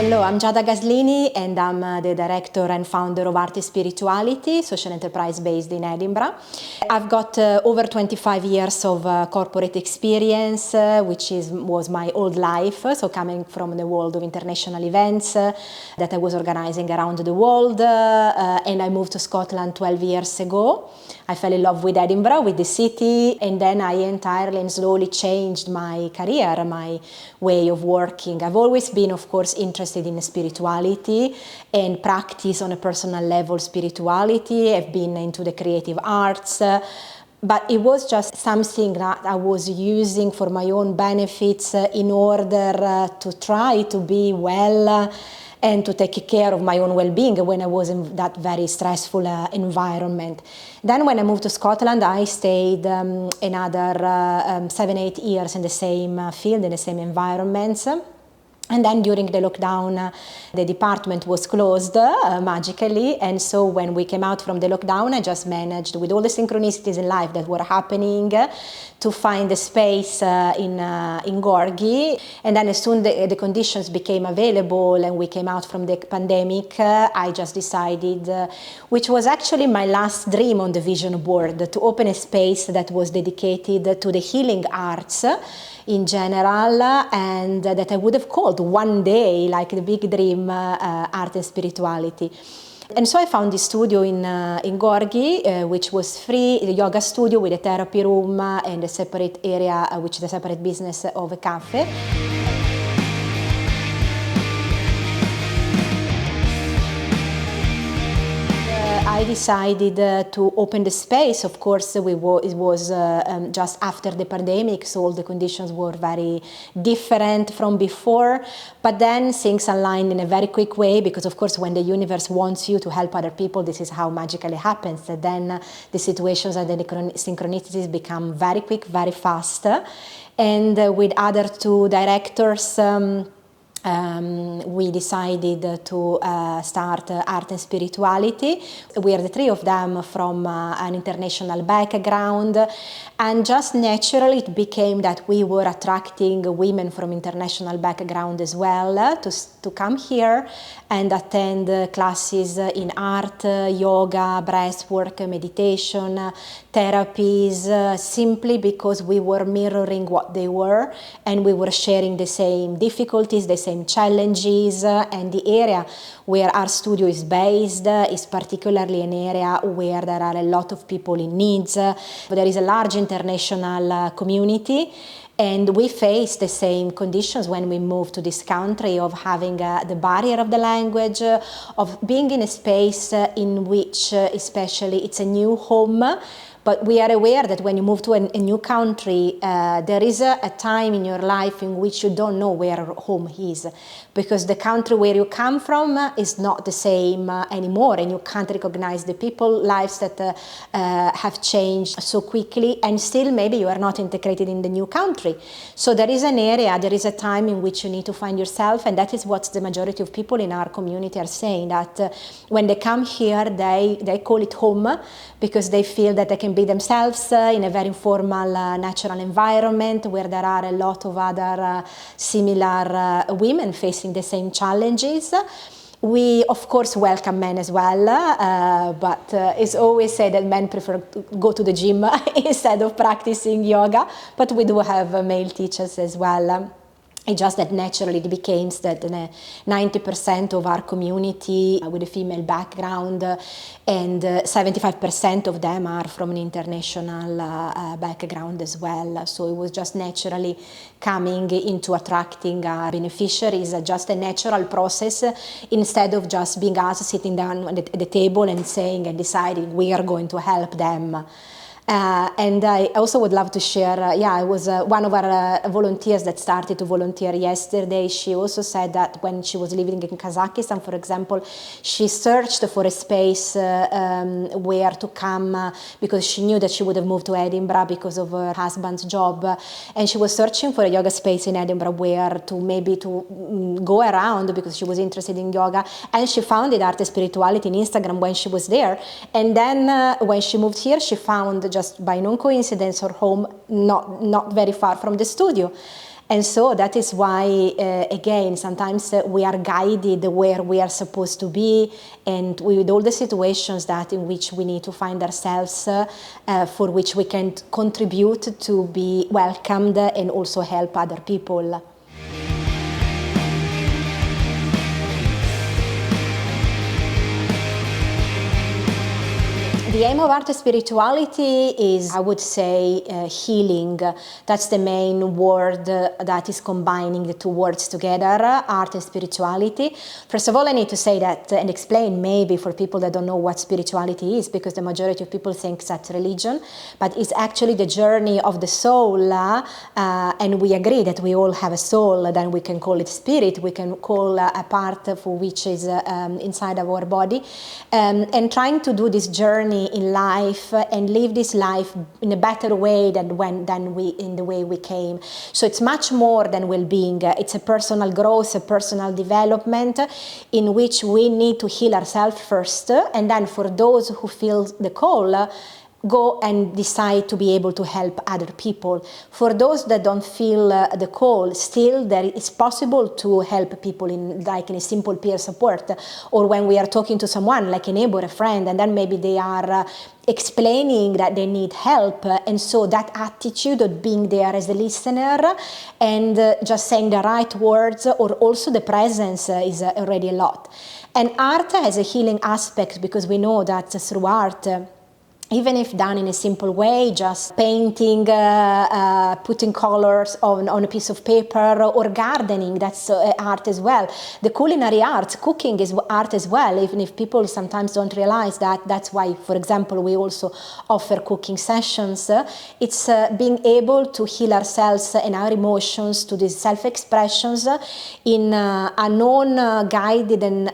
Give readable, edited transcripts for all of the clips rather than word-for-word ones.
Hello, I'm Giada and I'm the director and founder of Art Spirituality, social enterprise based in Edinburgh. I've got over 25 years of corporate experience, which was my old life, so coming from the world of international events that I was organizing around the world, and I moved to Scotland 12 years ago. I fell in love with Edinburgh, with the city, and then I entirely and slowly changed my career, my way of working. I've always been, of course, interested in spirituality and practice on a personal level spirituality. I've been into the creative arts, but it was just something that I was using for my own benefits in order to try to be well and to take care of my own well-being when I was in that very stressful environment. Then when I moved to Scotland, I stayed another 7-8 years in the same field, in the same environments. And then during the lockdown, the department was closed magically. And so when we came out from the lockdown, I just managed, with all the synchronicities in life that were happening, to find a space in Gorgie. And then as soon the conditions became available and we came out from the pandemic, I just decided, which was actually my last dream on the vision board, to open a space that was dedicated to the healing arts in general, and that I would have called one day, like the big dream, art and spirituality. And so I found this studio in Gorgie, which was free, a yoga studio with a therapy room and a separate area, which is a separate business of a cafe. I decided to open the space. Of course, it was just after the pandemic, so all the conditions were very different from before. But then things aligned in a very quick way, because of course, when the universe wants you to help other people, this is how magically happens. And then the situations and the synchronicities become very quick, very fast. And with other two directors, we decided to start Art and Spirituality. We are the three of them from an international background, and just naturally it became that we were attracting women from international background as well to come here and attend classes in art, yoga, breathwork, meditation, therapies, simply because we were mirroring what they were, and we were sharing the same difficulties, the same challenges, and the area where our studio is based is particularly an area where there are a lot of people in needs. There is a large international community, and we face the same conditions when we move to this country, of having the barrier of the language, of being in a space in which especially it's a new home. But we are aware that when you move to a new country, there is a time in your life in which you don't know where home is, because the country where you come from is not the same anymore, and you can't recognize the people, lives that have changed so quickly, and still maybe you are not integrated in the new country. So there is an area, there is a time in which you need to find yourself, and that is what the majority of people in our community are saying, that when they come here, they call it home, because they feel that they can be themselves in a very informal, natural environment where there are a lot of other similar women facing the same challenges. We, of course, welcome men as well, but it's always said that men prefer to go to the gym instead of practicing yoga, but we do have male teachers as well. It's just that naturally it became that 90% of our community with a female background, and 75% of them are from an international background as well. So it was just naturally coming into attracting beneficiaries, just a natural process, instead of just being us sitting down at the table and saying and deciding we are going to help them. And I also would love to share, I was one of our volunteers that started to volunteer yesterday. She also said that when she was living in Kazakhstan, for example, she searched for a space where to come, because she knew that she would have moved to Edinburgh because of her husband's job. And she was searching for a yoga space in Edinburgh where to go around, because she was interested in yoga. And she found it, Art and Spirituality, in Instagram when she was there. And then when she moved here, she found, just by non-coincidence, her home not very far from the studio. And so that is why, again, sometimes we are guided where we are supposed to be, and with all the situations that in which we need to find ourselves, for which we can contribute to be welcomed and also help other people. The aim of art and spirituality is, I would say, healing. That's the main word that is combining the two words together, art and spirituality. First of all, I need to say that and explain maybe for people that don't know what spirituality is, because the majority of people think that's religion, but it's actually the journey of the soul, and we agree that we all have a soul, then we can call it spirit, we can call a part for which is inside of our body, and trying to do this journey in life and live this life in a better way than in the way we came. So it's much more than well-being. It's a personal growth, a personal development in which we need to heal ourselves first, and then for those who feel the call, go and decide to be able to help other people. For those that don't feel the call, still there is possible to help people in a simple peer support, or when we are talking to someone like a neighbor, a friend, and then maybe they are explaining that they need help, and so that attitude of being there as a listener and just saying the right words, or also the presence, is already a lot. And art has a healing aspect, because we know that through art, even if done in a simple way, just painting, putting colors on a piece of paper, or gardening, that's art as well. The culinary arts, cooking is art as well, even if people sometimes don't realize that. That's why, for example, we also offer cooking sessions. It's being able to heal ourselves and our emotions to these self-expressions in a non-guided and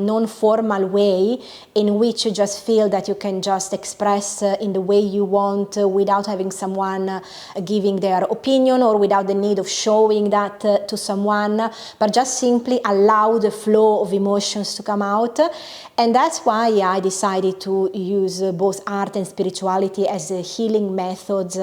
non-formal way, in which you just feel that you can just express in the way you want, without having someone giving their opinion, or without the need of showing that to someone, but just simply allow the flow of emotions to come out. And that's why I decided to use both art and spirituality as healing methods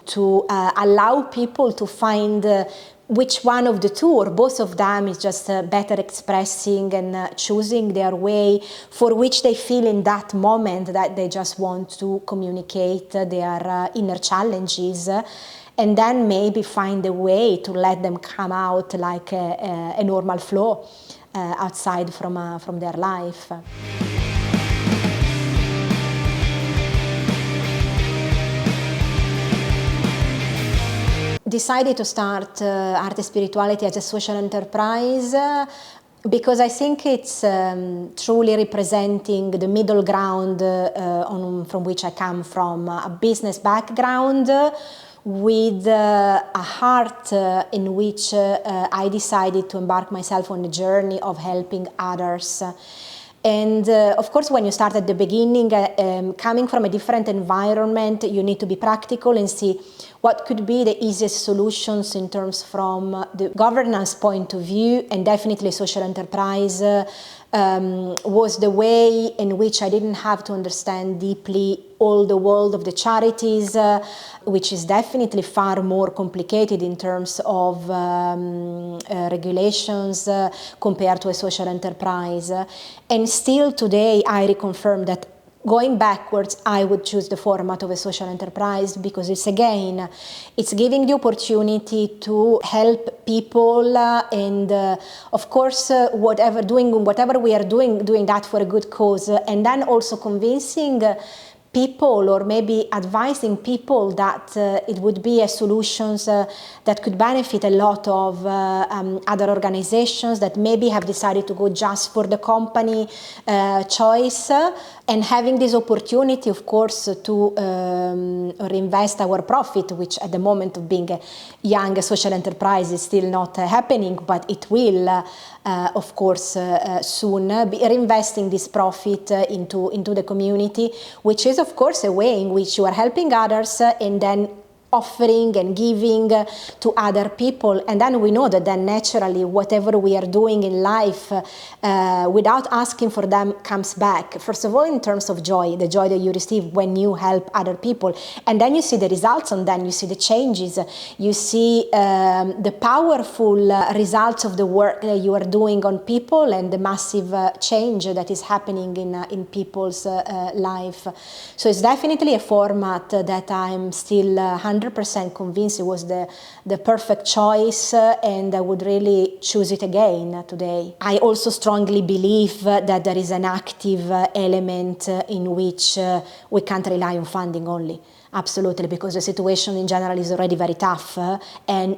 to allow people to find which one of the two or both of them is just better expressing and choosing their way for which they feel in that moment that they just want to communicate their inner challenges, and then maybe find a way to let them come out like a normal flow outside from their life. Decided to start Art and Spirituality as a social enterprise because I think it's truly representing the middle ground from which I come from, a business background with a heart in which I decided to embark myself on a journey of helping others. And of course, when you start at the beginning, coming from a different environment, you need to be practical and see what could be the easiest solutions in terms from the governance point of view, and definitely social enterprise was the way in which I didn't have to understand deeply all the world of the charities, which is definitely far more complicated in terms of regulations compared to a social enterprise. And still today I reconfirm that going backwards, I would choose the format of a social enterprise because it's giving the opportunity to help people and of course whatever we are doing that for a good cause, and then also convincing people or maybe advising people that it would be a solutions that could benefit a lot of other organizations that maybe have decided to go just for the company choice, and having this opportunity, of course, to reinvest our profit, which at the moment of being a young social enterprise is still not happening, but it will, of course, soon be reinvesting this profit into the community, which is, of course, a way in which you are helping others and then offering and giving to other people. And then we know that then naturally whatever we are doing in life without asking for them comes back. First of all, in terms of joy, the joy that you receive when you help other people. And then you see the results on them, you see the changes, you see the powerful results of the work that you are doing on people and the massive change that is happening in people's life. So it's definitely a format that I'm still 100% convinced it was the perfect choice, and I would really choose it again today. I also strongly believe that there is an active element in which we can't rely on funding only. Absolutely, because the situation in general is already very tough, and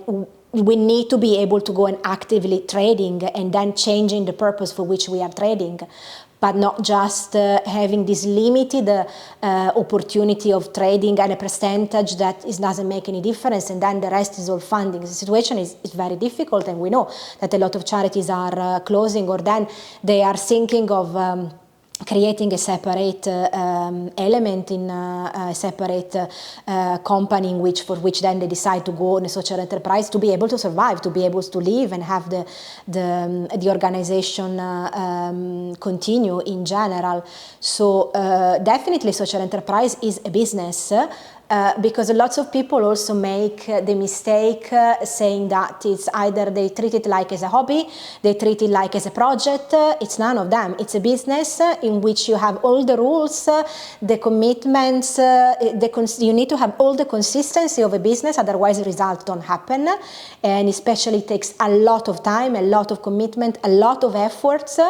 we need to be able to go and actively trading and then changing the purpose for which we are trading, but not just having this limited opportunity of trading and a percentage that doesn't make any difference, and then the rest is all funding. The situation is very difficult, and we know that a lot of charities are closing, or then they are thinking of creating a separate element in a separate company for which then they decide to go on a social enterprise to be able to survive, to be able to live and have the organization continue in general. So definitely social enterprise is a business. Because lots of people also make the mistake saying that it's either they treat it like as a hobby, they treat it like as a project. It's none of them. It's a business in which you have all the rules, the commitments, you need to have all the consistency of a business, otherwise results don't happen. And especially it takes a lot of time, a lot of commitment, a lot of efforts,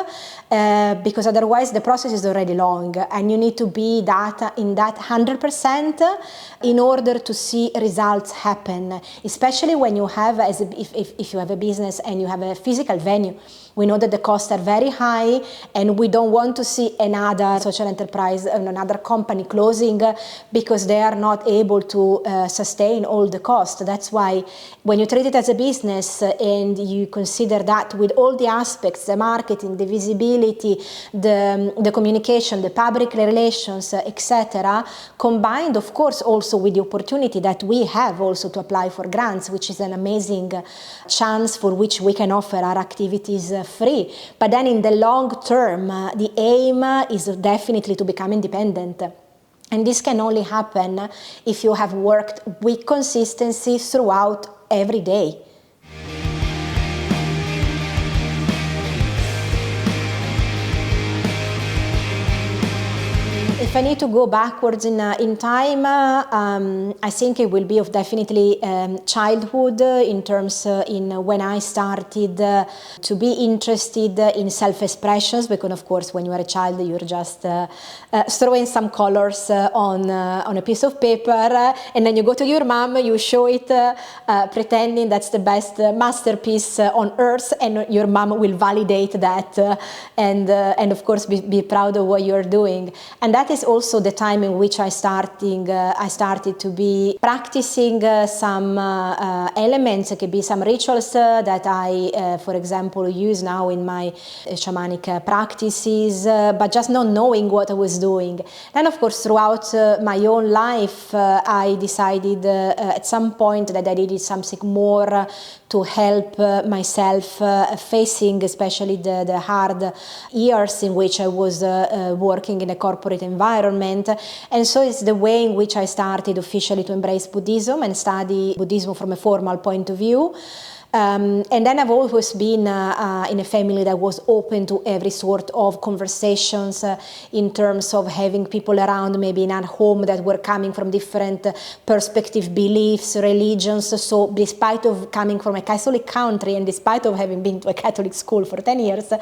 because otherwise the process is already long, and you need to be in that 100%. In order to see results happen, especially when you have, if you have a business and you have a physical venue. We know that the costs are very high, and we don't want to see another social enterprise and another company closing because they are not able to sustain all the costs. That's why when you treat it as a business and you consider that with all the aspects, the marketing, the visibility, the communication, the public relations, etc., combined, of course, also with the opportunity that we have also to apply for grants, which is an amazing chance for which we can offer our activities free. But then in the long term, the aim is definitely to become independent. And this can only happen if you have worked with consistency throughout every day. If I need to go backwards in time, I think it will be of definitely childhood in terms in when I started to be interested in self-expressions, because of course when you are a child you're just throwing some colors on a piece of paper, and then you go to your mom, you show it pretending that's the best masterpiece on earth, and your mom will validate that and of course be proud of what you're doing. And that is also the time in which I started to be practicing some elements. It could be some rituals that I, for example, use now in my shamanic practices, but just not knowing what I was doing. Then, of course, throughout my own life, I decided at some point that I needed something more to help myself facing especially the hard years in which I was working in a corporate environment. And so it's the way in which I started officially to embrace Buddhism and study Buddhism from a formal point of view. And then I've always been in a family that was open to every sort of conversations in terms of having people around, maybe in our home, that were coming from different perspective, beliefs, religions. So despite of coming from a Catholic country and despite of having been to a Catholic school for 10 years,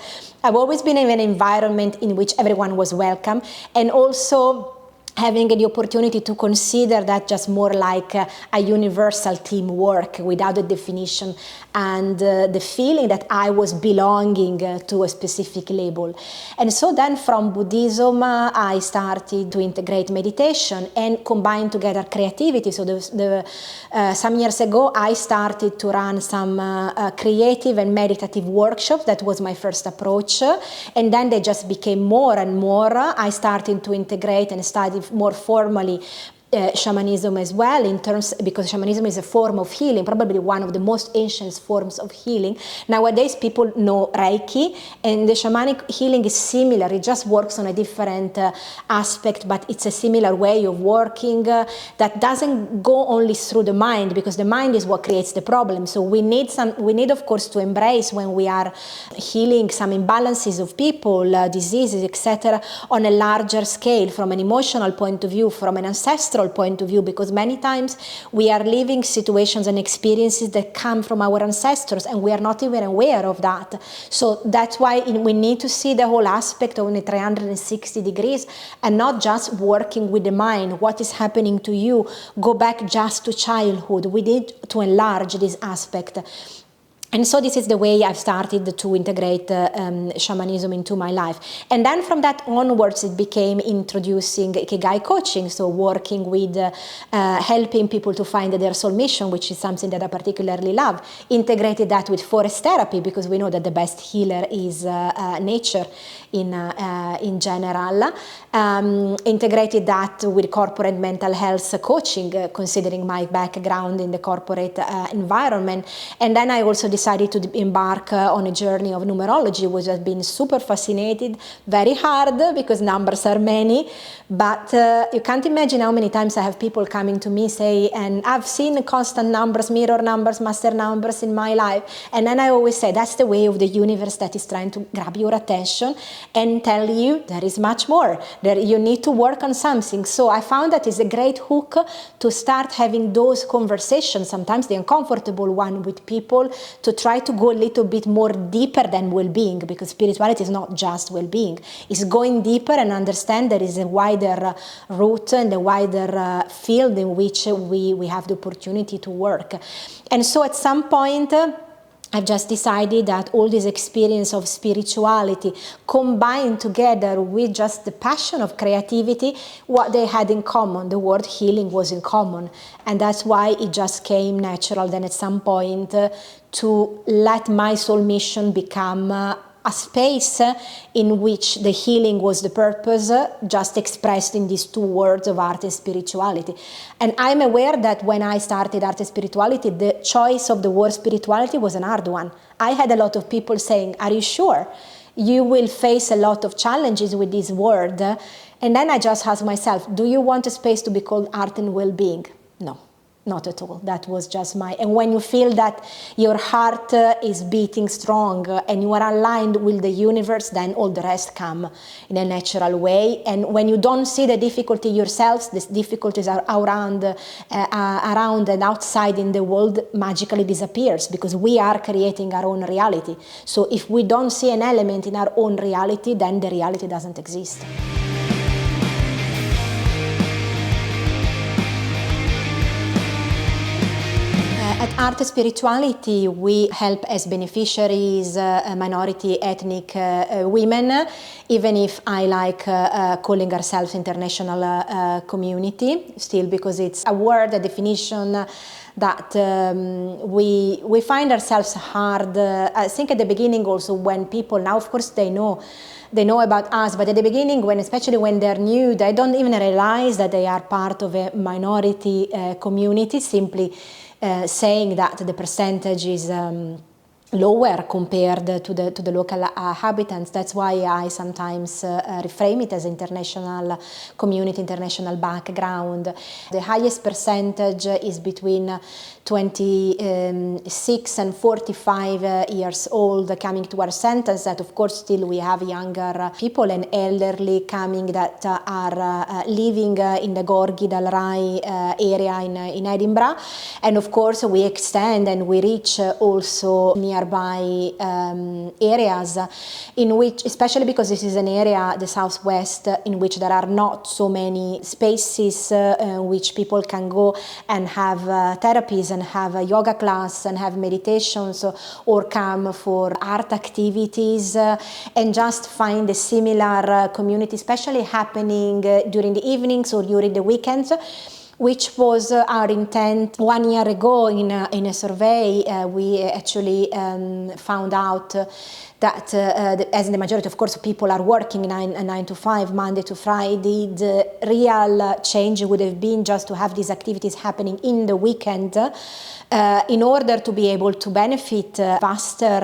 I've always been in an environment in which everyone was welcome, and also having the opportunity to consider that just more like a universal teamwork without a definition, and the feeling that I was belonging to a specific label. And so then from Buddhism I started to integrate meditation and combine together creativity. So some years ago I started to run some creative and meditative workshops. That was my first approach, and then they just became more and more. I started to integrate and study more formally shamanism as well, because shamanism is a form of healing, probably one of the most ancient forms of healing. Nowadays people know Reiki, and the shamanic healing is similar. It just works on a different aspect, but it's a similar way of working that doesn't go only through the mind, because the mind is what creates the problem. So we need of course to embrace, when we are healing some imbalances of people, diseases, etc., on a larger scale, from an emotional point of view, from an ancestral point of view, because many times we are living situations and experiences that come from our ancestors and we are not even aware of that. So that's why we need to see the whole aspect of 360 degrees, and not just working with the mind. What is happening to you? Go back just to childhood. We need to enlarge this aspect. And so this is the way I've started to integrate shamanism into my life. And then from that onwards, it became introducing Ikigai coaching, so working with helping people to find their soul mission, which is something that I particularly love. Integrated that with forest therapy, because we know that the best healer is nature in general. Integrated that with corporate mental health coaching, considering my background in the corporate environment. And then I also decided to embark on a journey of numerology, which has been super fascinating, very hard because numbers are many, but you can't imagine how many times I have people coming to me say, and I've seen constant numbers, mirror numbers, master numbers in my life, and then I always say that's the way of the universe that is trying to grab your attention and tell you there is much more, that you need to work on something. So I found that is a great hook to start having those conversations, sometimes the uncomfortable one, with people, to try to go a little bit more deeper than well-being, because spirituality is not just well-being. It's going deeper and understand there is a wider route and a wider field in which we have the opportunity to work. And so at some point, I've just decided that all this experience of spirituality combined together with just the passion of creativity, what they had in common, the word healing was in common. And that's why it just came natural then at some point to let my soul mission become a space in which the healing was the purpose, just expressed in these two words of art and spirituality. And I'm aware that when I started art and spirituality, the choice of the word spirituality was an hard one. I had a lot of people saying, are you sure? You will face a lot of challenges with this word. And then I just asked myself, do you want a space to be called art and well-being? No. Not at all. That was just and when you feel that your heart is beating strong and you are aligned with the universe, then all the rest come in a natural way. And when you don't see the difficulty yourselves, the difficulties are around and outside in the world magically disappears, because we are creating our own reality. So if we don't see an element in our own reality, then the reality doesn't exist. At Art and Spirituality, we help as beneficiaries minority ethnic women, even if I like calling ourselves international community, still, because it's a word, a definition that we find ourselves hard. I think at the beginning also, when people, now of course they know about us, but at the beginning, especially when they're new, they don't even realize that they are part of a minority community, simply saying that the percentage is lower compared to the local inhabitants. That's why I sometimes reframe it as international community, international background. The highest percentage is between 26 and 45 years old coming to our centers. That of course still we have younger people and elderly coming that are living in the Gorgie Dal Rai area in Edinburgh. And of course we extend and we reach also nearby areas in which, especially because this is an area, the southwest, in which there are not so many spaces in which people can go and have therapies and have a yoga class and have meditations, or come for art activities and just find a similar community, especially happening during the evenings or during the weekends, which was our intent 1 year ago in a survey. We actually found out that as the majority, of course, people are working 9 to 5, Monday to Friday, the real change would have been just to have these activities happening in the weekend in order to be able to benefit vaster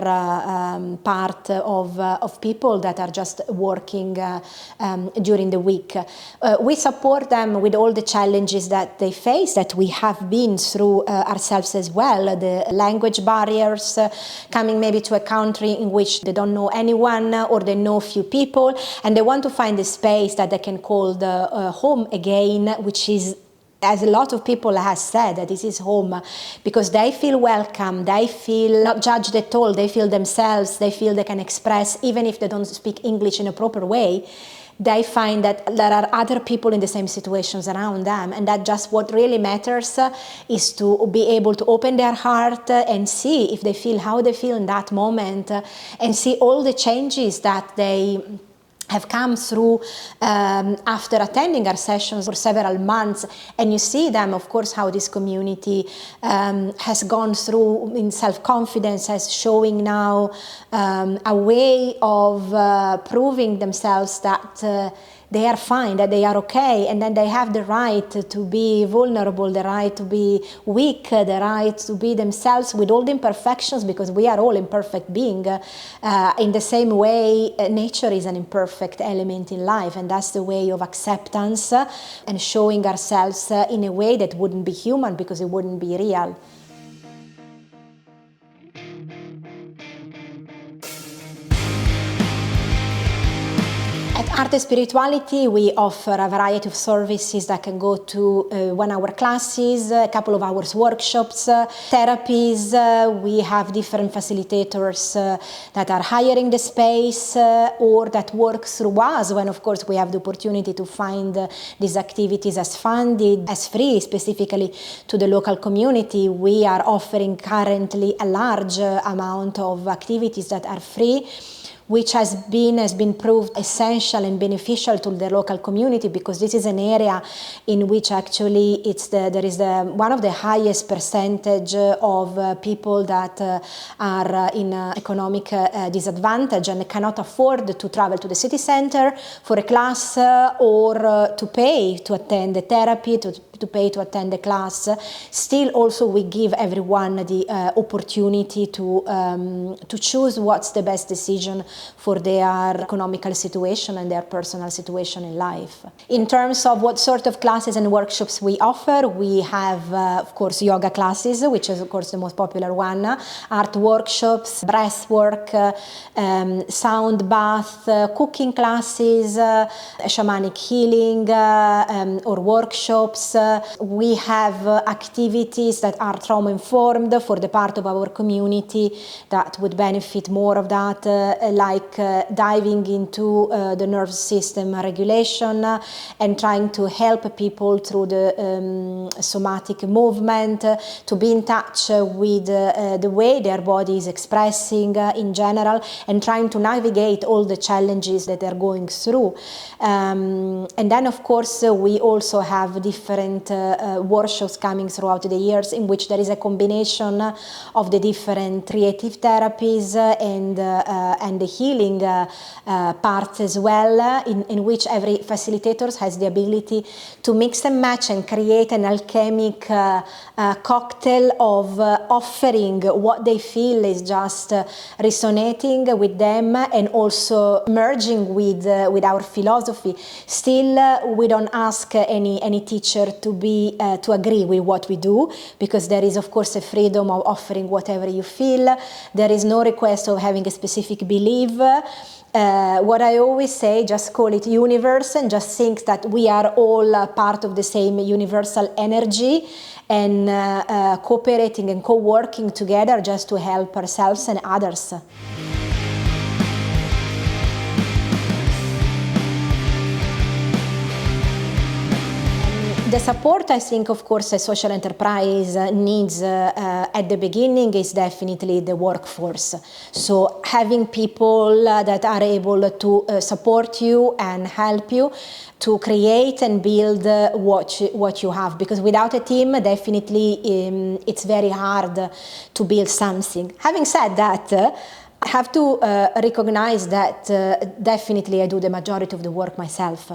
part of people that are just working during the week. We support them with all the challenges that they face, that we have been through ourselves as well, the language barriers, coming maybe to a country in which they don't know anyone or they know few people, and they want to find a space that they can call the home again, which is, as a lot of people have said, that this is home, because they feel welcome, they feel not judged at all, they feel themselves, they feel they can express, even if they don't speak English in a proper way, they find that there are other people in the same situations around them, and that just what really matters is to be able to open their heart and see if they feel how they feel in that moment, and see all the changes that they have come through after attending our sessions for several months, and you see them, of course, how this community has gone through in self-confidence, as showing now a way of proving themselves that they are fine, that they are okay, and then they have the right to be vulnerable, the right to be weak, the right to be themselves with all the imperfections, because we are all imperfect beings. In the same way, nature is an imperfect element in life, and that's the way of acceptance and showing ourselves in a way that wouldn't be human, because it wouldn't be real. At Art and Spirituality, we offer a variety of services that can go to 1-hour classes, a couple of hours workshops, therapies. We have different facilitators that are hiring the space or that work through us when, of course, we have the opportunity to find these activities as funded, as free, specifically to the local community. We are offering currently a large amount of activities that are free, which has been proved essential and beneficial to the local community, because this is an area in which actually there is one of the highest percentage of people that are in economic disadvantage and cannot afford to travel to the city center for a class or to pay to attend the therapy, to pay to attend the class. Still, also, we give everyone the opportunity to choose what's the best decision for their economical situation and their personal situation in life. In terms of what sort of classes and workshops we offer, we have, of course, yoga classes, which is, of course, the most popular one, art workshops, breath work, sound bath, cooking classes, shamanic healing, or workshops. We have activities that are trauma-informed for the part of our community that would benefit more of that, like diving into the nervous system regulation and trying to help people through the somatic movement, to be in touch with the way their body is expressing in general, and trying to navigate all the challenges that they're going through. And then, of course, we also have different workshops coming throughout the years in which there is a combination of the different creative therapies and the healing parts as well, in which every facilitator has the ability to mix and match and create an alchemic cocktail of offering what they feel is just resonating with them, and also merging with our philosophy. Still, we don't ask any teacher to agree with what we do, because there is, of course, a freedom of offering whatever you feel. There is no request of having a specific belief. What I always say, just call it universe, and just think that we are all part of the same universal energy, and cooperating and co-working together just to help ourselves and others. The support, I think, of course, a social enterprise needs at the beginning is definitely the workforce. So having people that are able to support you and help you to create and build what you have, because without a team, definitely it's very hard to build something. Having said that, I have to recognize that definitely I do the majority of the work myself.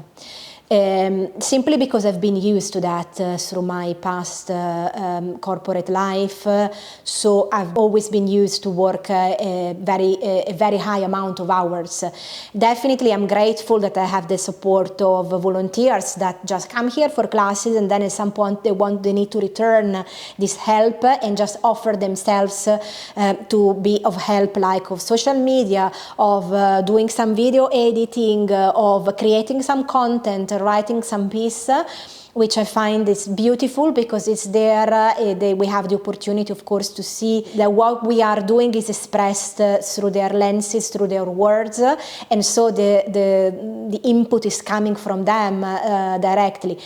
Simply because I've been used to that through my past corporate life. So I've always been used to work a very high amount of hours. Definitely I'm grateful that I have the support of volunteers that just come here for classes, and then at some point they need to return this help and just offer themselves to be of help, like of social media, of doing some video editing, of creating some content, writing some piece, which I find is beautiful because it's there. We have the opportunity, of course, to see that what we are doing is expressed through their lenses, through their words, and so the input is coming from them directly.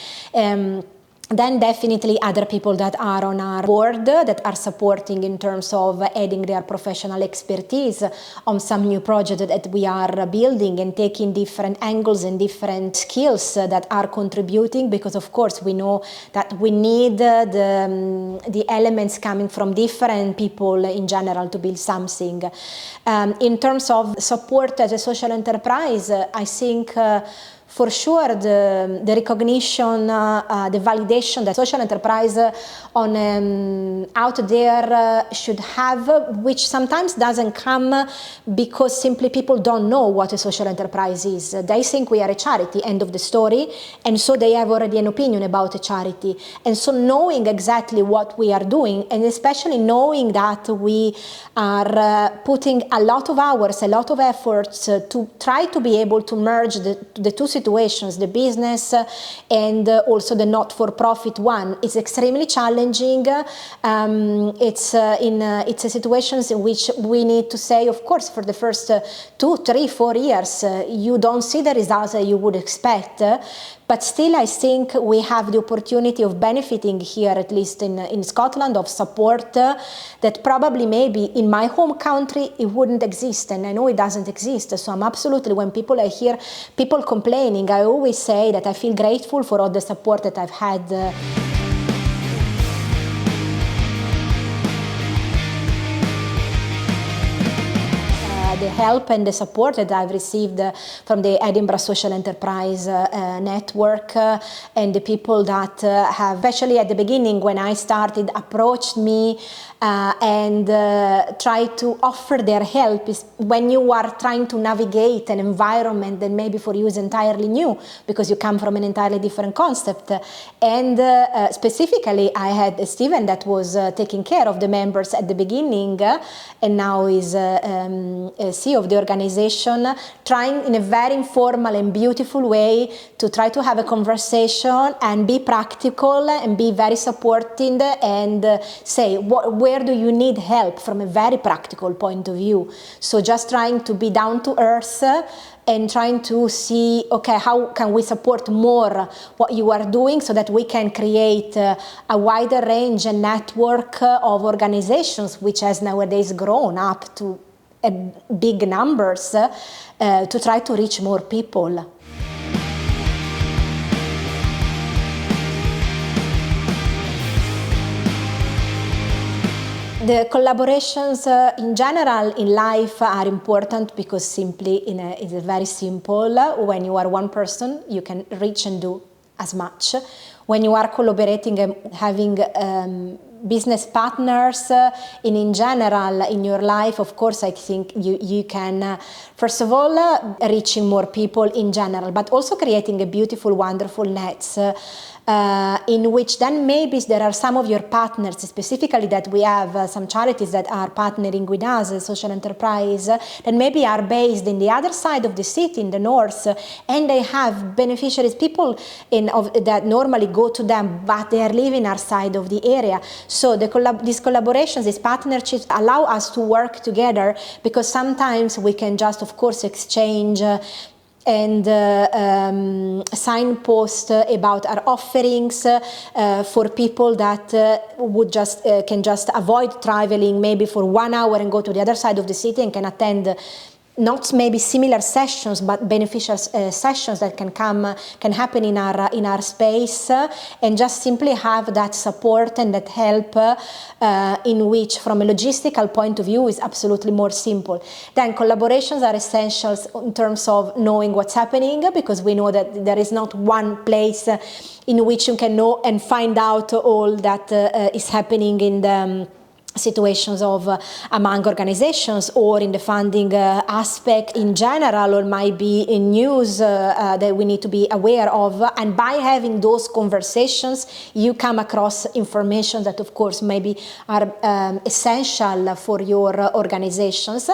Then definitely other people that are on our board that are supporting in terms of adding their professional expertise on some new project that we are building and taking different angles and different skills that are contributing, because of course we know that we need the elements coming from different people in general to build something. In terms of support as a social enterprise, I think for sure, the recognition, the validation that social enterprise out there should have, which sometimes doesn't come because simply people don't know what a social enterprise is. They think we are a charity, end of the story, and so they have already an opinion about a charity. And so knowing exactly what we are doing, and especially knowing that we are putting a lot of hours, a lot of efforts to try to be able to merge the two situations, the business and also the not-for-profit one. It's extremely challenging. It's a situations in which we need to say, of course, for the first 2, 3, 4 years, you don't see the results that you would expect. But still, I think we have the opportunity of benefiting here, at least in Scotland, of support that probably maybe in my home country it wouldn't exist, and I know it doesn't exist. So I'm absolutely, when I hear people complaining, I always say that I feel grateful for all the support that I've had. The help and the support that I've received from the Edinburgh Social Enterprise Network and the people that have, especially at the beginning when I started, approached me and tried to offer their help, is when you are trying to navigate an environment that maybe for you is entirely new because you come from an entirely different concept. And specifically, I had Stephen that was taking care of the members at the beginning and now is CEO of the organization, trying in a very informal and beautiful way to try to have a conversation and be practical and be very supporting and say, where do you need help from a very practical point of view? So just trying to be down to earth and trying to see, okay, how can we support more what you are doing so that we can create a wider range and network of organizations, which has nowadays grown up to big numbers, to try to reach more people. The collaborations in general in life are important because simply it's very simple. When you are one person, you can reach and do as much. When you are collaborating and having business partners in general in your life, of course, I think you can, first of all, reaching more people in general, but also creating a beautiful, wonderful nets in which then maybe there are some of your partners, specifically that we have some charities that are partnering with us, a social enterprise, that maybe are based in the other side of the city, in the north, and they have beneficiaries, people that normally go to them, but they are living outside of the area. So these collaborations, these partnerships allow us to work together, because sometimes we can just, of course, exchange and signpost about our offerings for people that would can just avoid traveling maybe for 1 hour and go to the other side of the city and can attend not maybe similar sessions, but beneficial sessions that can happen in our space, and just simply have that support and that help, in which, from a logistical point of view, is absolutely more simple. Then collaborations are essentials in terms of knowing what's happening, because we know that there is not one place in which you can know and find out all that is happening in the situations of among organizations, or in the funding aspect in general, or might be in news that we need to be aware of. And by having those conversations, you come across information that, of course, maybe are essential for your organizations.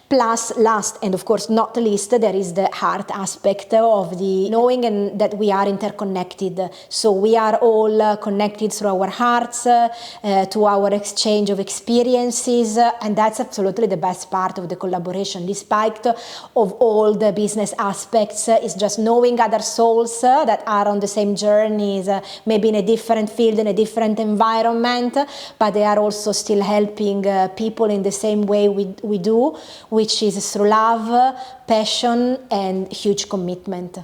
Plus, last and of course not least, there is the heart aspect of the knowing and that we are interconnected. So we are all connected through our hearts, to our exchange of experiences, and that's absolutely the best part of the collaboration, despite of all the business aspects. Is just knowing other souls that are on the same journeys, maybe in a different field, in a different environment, but they are also still helping people in the same way we do, which is through love, passion, and huge commitment.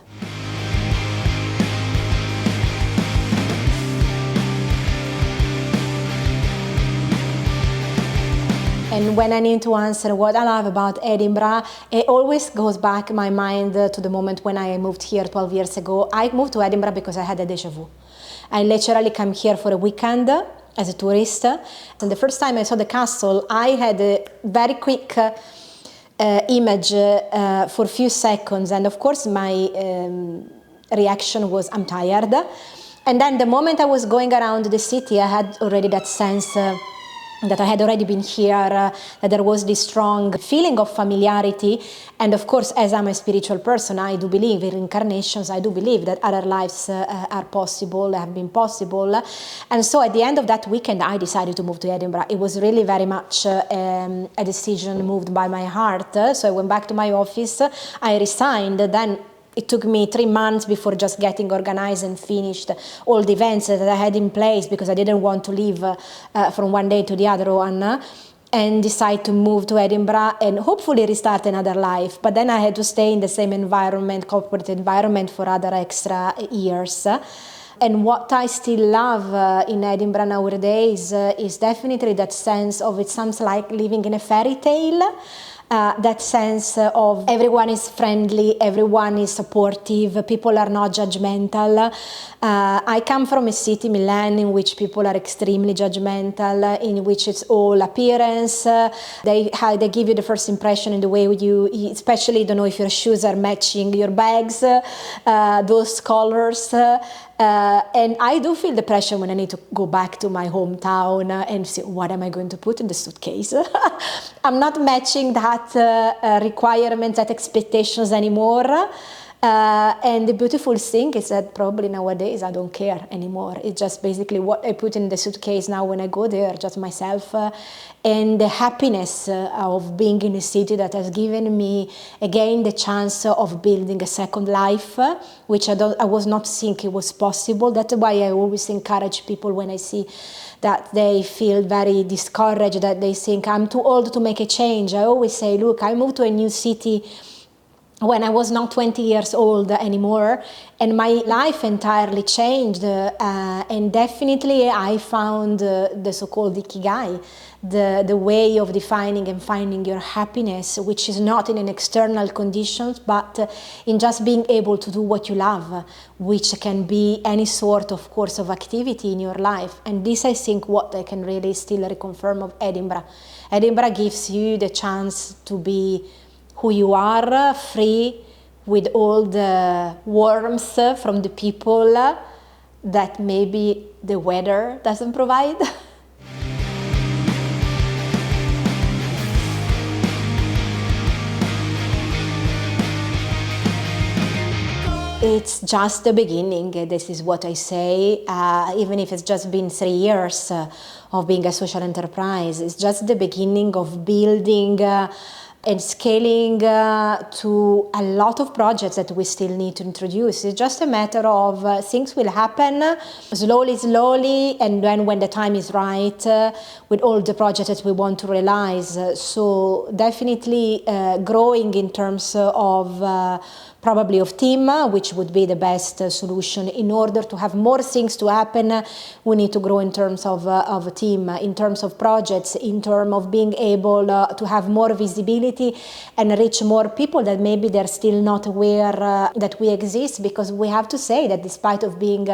And when I need to answer what I love about Edinburgh, it always goes back in my mind to the moment when I moved here 12 years ago. I moved to Edinburgh because I had a déjà vu. I literally came here for a weekend as a tourist. And the first time I saw the castle, I had a very quick image for a few seconds, and of course my reaction was, I'm tired. And then the moment I was going around the city, I had already that sense that I had already been here, that there was this strong feeling of familiarity. And of course, as I'm a spiritual person, I do believe in incarnations. I do believe that other lives are possible, have been possible. And so at the end of that weekend, I decided to move to Edinburgh. It was really very much a decision moved by my heart. So I went back to my office, I resigned, then it took me 3 months before just getting organized and finished all the events that I had in place, because I didn't want to leave from one day to the other one, and decide to move to Edinburgh and hopefully restart another life. But then I had to stay in the same environment, corporate environment, for other extra years. And what I still love in Edinburgh nowadays is definitely that sense of, it sounds like living in a fairy tale. That sense of everyone is friendly, everyone is supportive, people are not judgmental. I come from a city, Milan, in which people are extremely judgmental, in which it's all appearance. They give you the first impression in the way you, especially, don't know if your shoes are matching your bags, those colors. And I do feel the pressure when I need to go back to my hometown and see, what am I going to put in the suitcase? I'm not matching that requirements, that expectations anymore. And the beautiful thing is that probably nowadays I don't care anymore. It's just basically what I put in the suitcase now when I go there, just myself, and the happiness of being in a city that has given me again the chance of building a second life, which I was not thinking was possible. That's why I always encourage people when I see that they feel very discouraged, that they think I'm too old to make a change. I always say, look, I moved to a new city when I was not 20 years old anymore, and my life entirely changed, and definitely I found the so-called ikigai, the way of defining and finding your happiness, which is not in an external conditions, but in just being able to do what you love, which can be any sort of course of activity in your life. And this, I think, what I can really still reconfirm of Edinburgh. Edinburgh gives you the chance to be who you are, free, with all the warmth from the people that maybe the weather doesn't provide. It's just the beginning, this is what I say, even if it's just been 3 years of being a social enterprise. It's just the beginning of building and scaling to a lot of projects that we still need to introduce. It's just a matter of things will happen slowly, and then when the time is right, with all the projects that we want to realize. So definitely growing in terms of probably of team, which would be the best solution. In order to have more things to happen, we need to grow in terms of a team, in terms of projects, in terms of being able to have more visibility and reach more people that maybe they're still not aware that we exist, because we have to say that despite of being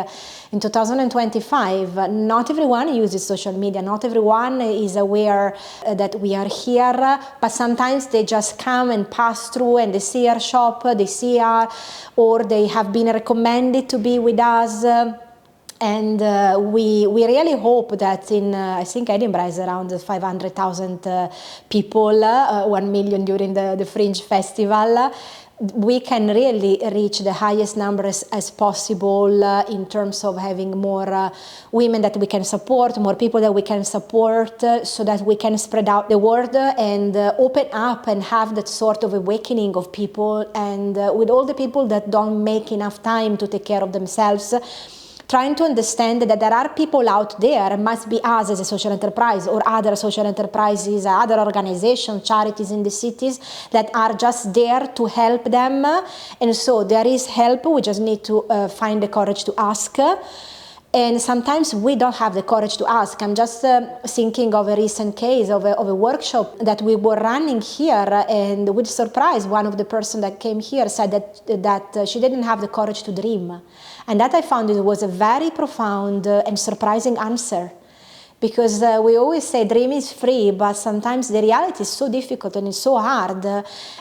in 2025, not everyone uses social media, not everyone is aware that we are here, but sometimes they just come and pass through and they see our shop, they see or they have been recommended to be with us. And we really hope that in, I think Edinburgh is around 500,000 people, 1 million during the Fringe Festival. We can really reach the highest numbers as possible in terms of having more women that we can support, more people that we can support, so that we can spread out the word and open up and have that sort of awakening of people. And with all the people that don't make enough time to take care of themselves, trying to understand that there are people out there, must be us as a social enterprise or other social enterprises, other organizations, charities in the cities that are just there to help them. And so there is help, we just need to find the courage to ask. And sometimes we don't have the courage to ask. I'm just thinking of a recent case of a workshop that we were running here, and with surprise, one of the person that came here said that she didn't have the courage to dream. And that I found it was a very profound and surprising answer. Because we always say dream is free, but sometimes the reality is so difficult and it's so hard.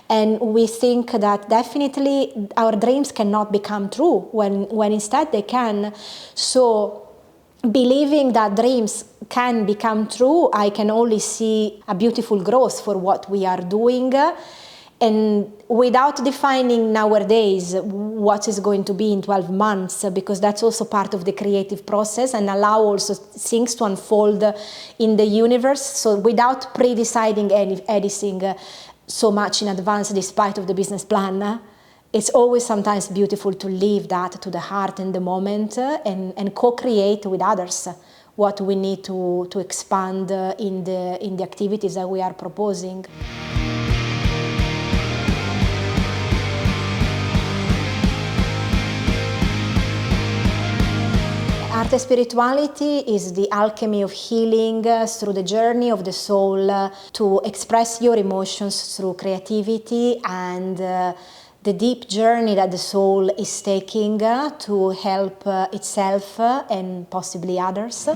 And we think that definitely our dreams cannot become true when instead they can. So believing that dreams can become true, I can only see a beautiful growth for what we are doing. And without defining nowadays what is going to be in 12 months, because that's also part of the creative process, and allow also things to unfold in the universe. So without pre-deciding anything so much in advance, despite of the business plan, it's always sometimes beautiful to leave that to the heart and the moment, and co-create with others what we need to expand in the activities that we are proposing. Art and spirituality is the alchemy of healing through the journey of the soul to express your emotions through creativity, and the deep journey that the soul is taking to help itself and possibly others.